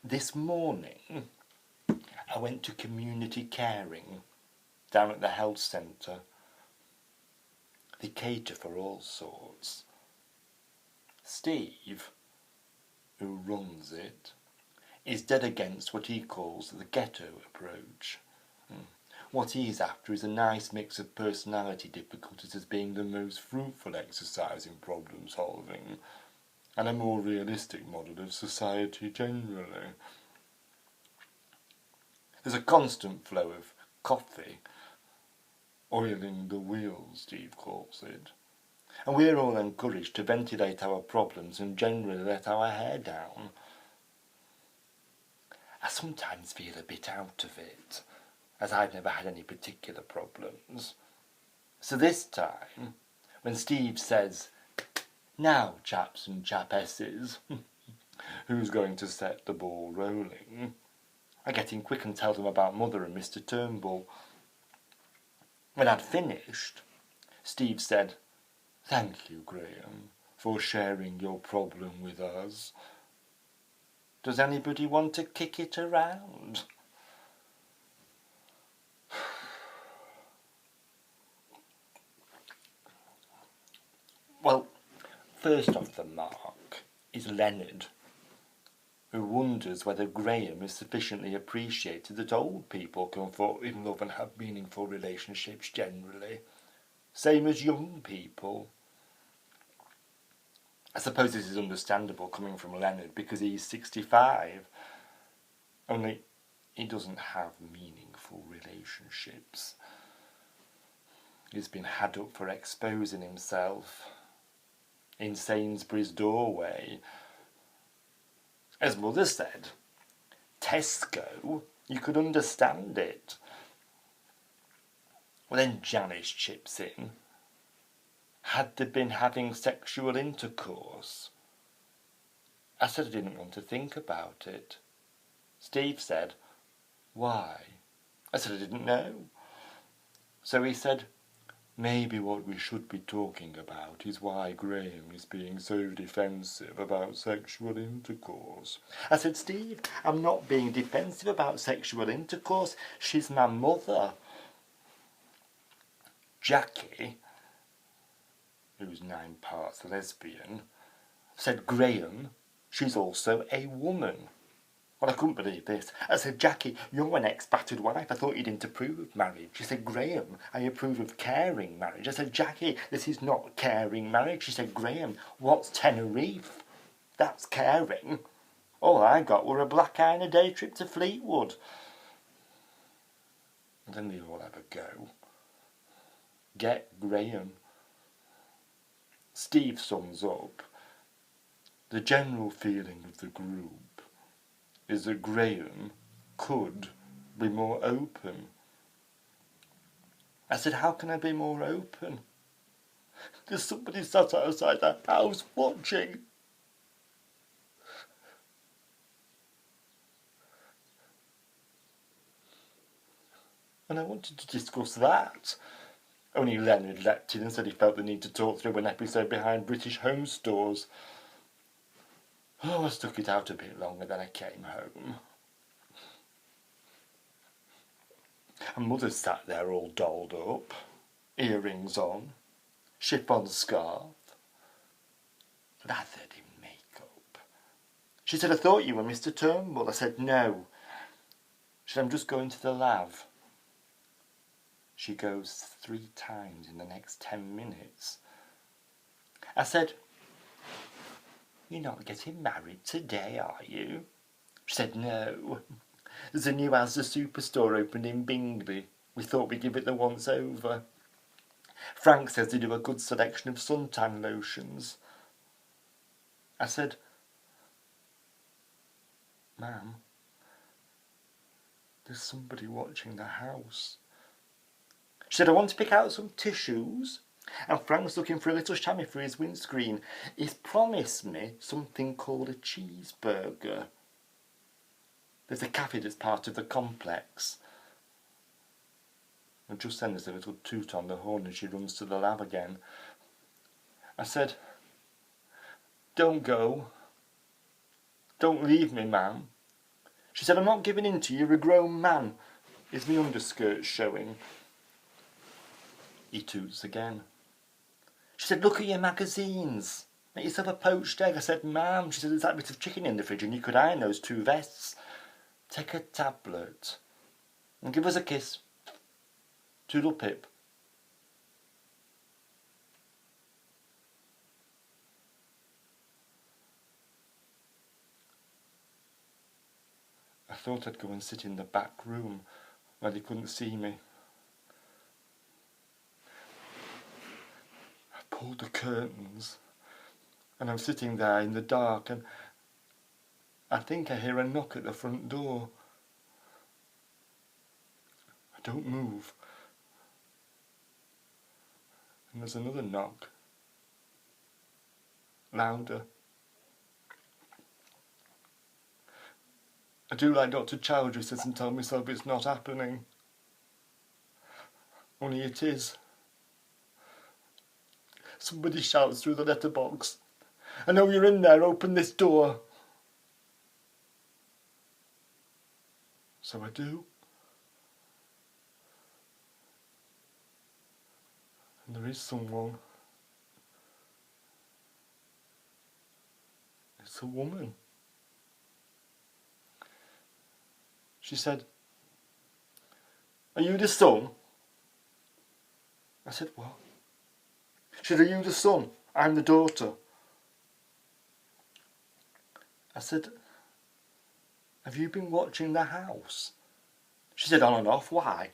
This morning I went to community caring down at the health centre. They cater for all sorts. Steve, who runs it, is dead against what he calls the ghetto approach. What he's after is a nice mix of personality difficulties as being the most fruitful exercise in problem solving, and a more realistic model of society generally. There's a constant flow of coffee, oiling the wheels, Steve calls it, and we're all encouraged to ventilate our problems and generally let our hair down. I sometimes feel a bit out of it, as I've never had any particular problems. So this time, when Steve says, "Now, chaps and chapesses, who's going to set the ball rolling?" I get in quick and tell them about Mother and Mr. Turnbull. When I'd finished, Steve said, "Thank you, Graham, for sharing your problem with us. Does anybody want to kick it around?" Well, first off the mark is Leonard, who wonders whether Graham is sufficiently appreciated that old people can fall in love and have meaningful relationships generally, same as young people. I suppose this is understandable coming from Leonard because he's 65, only he doesn't have meaningful relationships. He's been had up for exposing himself in Sainsbury's doorway. As Mother said, Tesco, you could understand it. Well, then Janice chips in. Had they been having sexual intercourse? I said I didn't want to think about it. Steve said, "Why?" I said I didn't know. So he said, "Maybe what we should be talking about is why Graham is being so defensive about sexual intercourse." I said, "Steve, I'm not being defensive about sexual intercourse. She's my mother." Jackie, who's 9 parts lesbian, said, "Graham, she's also a woman." Well, I couldn't believe this. I said, "Jackie, you're an ex-battered wife. I thought you didn't approve of marriage." She said, "Graham, I approve of caring marriage." I said, "Jackie, this is not caring marriage." She said, "Graham, what's Tenerife? That's caring. All I got were a black eye and a day trip to Fleetwood." And then they all have a go. Get Graham. Steve sums up, "The general feeling of the group is that Graham could be more open." I said, "How can I be more open? There's somebody sat outside the house watching." And I wanted to discuss that. Only Leonard leapt in and said he felt the need to talk through an episode behind British Home Stores. Oh, I stuck it out a bit longer than I came home. And Mother sat there all dolled up, earrings on, chiffon scarf, lathered in makeup. She said, "I thought you were Mr. Turnbull." I said, "No." She said, "I'm just going to the lav." She goes 3 times in the next 10 minutes. I said, "You're not getting married today, are you?" She said, "No. There's a new Asda superstore opened in Bingley. We thought we'd give it the once over. Frank says they do a good selection of suntan lotions." I said, "Ma'am, there's somebody watching the house." She said, "I want to pick out some tissues. And Frank's looking for a little chamois for his windscreen. He's promised me something called a cheeseburger. There's a cafe that's part of the complex." And just then there's a little toot on the horn and she runs to the lab again. I said, "Don't go. Don't leave me, ma'am. She said, I'm not giving in to you, you're a grown man. Is my underskirt showing? He toots again. She said, look at your magazines. Make yourself a poached egg. I said, ma'am. She said, there's that bit of chicken in the fridge and you could iron those 2 vests. Take a tablet and give us a kiss. Toodle pip. I thought I'd go and sit in the back room where they couldn't see me. I pulled the curtains and I'm sitting there in the dark and I think I hear a knock at the front door. I don't move. And there's another knock. Louder. I do like Dr. Chowdhury says and tell myself it's not happening. Only it is. Somebody shouts through the letterbox. I know you're in there, open this door. So I do. And there is someone. It's a woman. She said, are you the son? I said, what? She said, are you the son? I'm the daughter. I said, have you been watching the house? She said, on and off, why?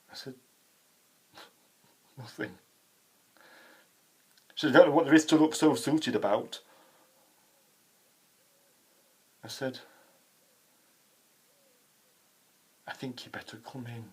I said, nothing. She said, I don't know what there is to look so suited about. I said, I think you better come in.